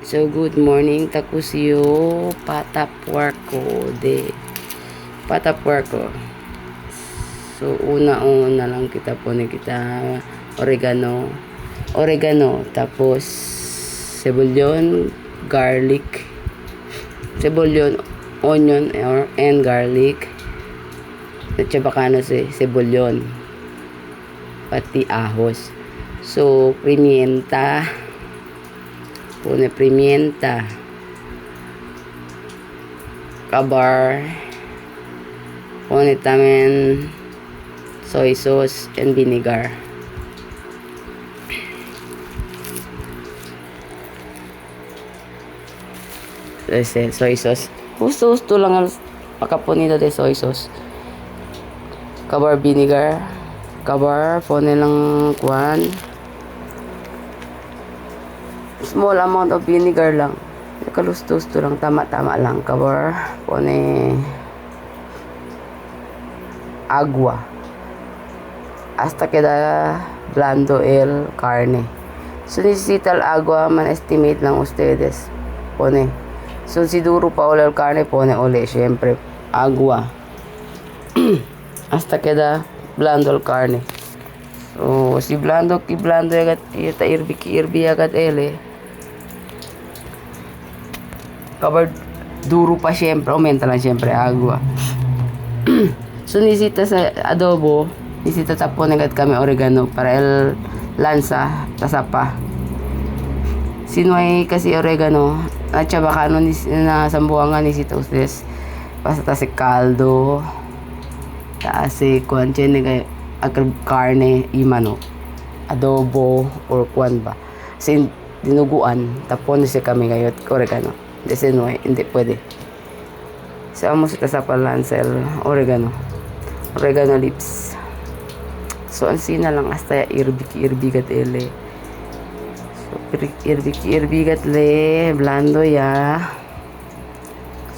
So, good morning, takusiyo, pata puerco de pata puerco. So, una lang kita po ni kita oregano, tapos cebollon, garlic, cebollon, onion, and garlic, at chabacano cebollon, pati ahos. So, pimienta, pone pimienta, kabar, pone también soy sauce and vinegar. Soy sauce. Gusto lang ang pagkapunito de soy sauce. Kabar vinegar. Kabar, pone lang kuan. Small amount of vinegar lang. Kalusto lang. Tama lang. Kabar, pone agua. Hasta queda blando el carne. So, necesita el agua, man estimate lang ustedes. Pone. So, si duro pa uli el carne, pone uli, syempre, agua. Hasta queda blando el carne. So, si blando agad, irbi agad ele. Covered duro pa syempre, aumenta lang syempre, agua. So, nisita sa adobo, nisita tapon agad kami oregano para el lansa, tasapa. Sinuay kasi oregano, at chabacano na sambuanga nisita ustedes. Basta si caldo, si kuan chene carne y manok, adobo or kuan ba. Sin dinuguan, tapon si kami gayot oregano. Hindi sinuay, hindi pwede. So, amo sa tasapa lansa el oregano leaves. So, ansina lang hasta irbigat ele. So, irbigat le, blando ya.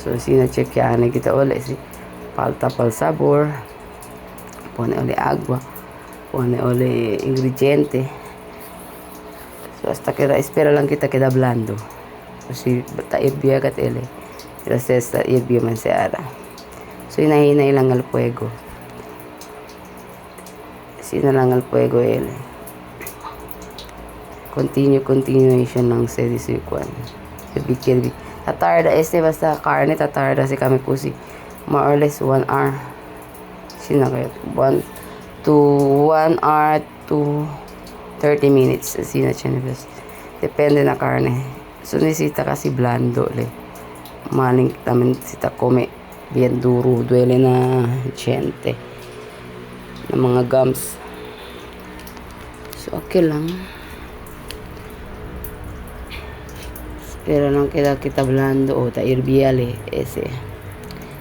So, ansina check yan, kita uli si palta pal sabor. Pone uli agua. Pone uli ingrediente. So, hasta kira, espera lang kita queda blando. So, si bata irbigat ele. Gracias sa irbi man si ara. So, hinahinay lang al fuego. Sinalang al fuego ele. Continuation lang sa disikuan. Kirbi. Tatarda basta karne, tatarda si kami kusi. More or less 1 hour. Sina kayo? 1 hour to 30 minutes. Sina chinibas. Depende na karne. So, nisita kasi blando le. Maling tamen sita come bien duro. Duele na gente. Ng mga gums. So, okay lang. Pero lang kita blando o irbiale ese.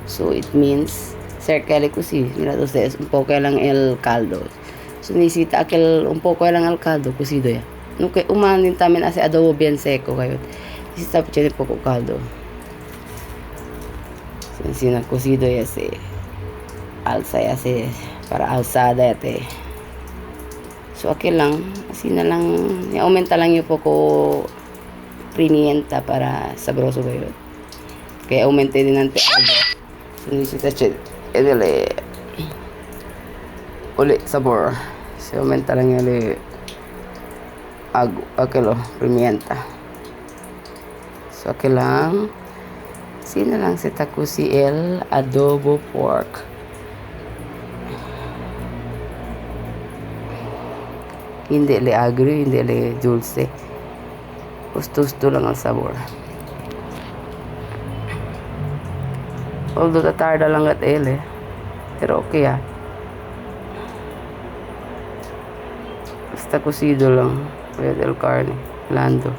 So, it means cercale kusi. Mira ustedes, un poco lang el caldo. So, necesita aquel un poco lang el caldo cocido ya. Nung umanin tamin ase adobo bien seco kayo. Necesita pichane poco caldo. So, sina cocido ya se alza ya se para alzada yate. So, okay lang. Kasi na lang, aumenta lang yung poco pimienta para sabroso kayo. Kaya aumente din ang agua. So, nisita edele uli sabor. So, aumenta lang yung uli pimienta. So, okay lang. Sina lang si takusi el adobo pork. Hindi le agrio, hindi le dulce. Gusto lang ang sabor. Although tatarda lang at ele. Pero okay ah. Basta cocido lang. Pwede el carne. Blando.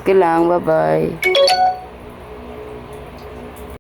Okay lang. Bye-bye.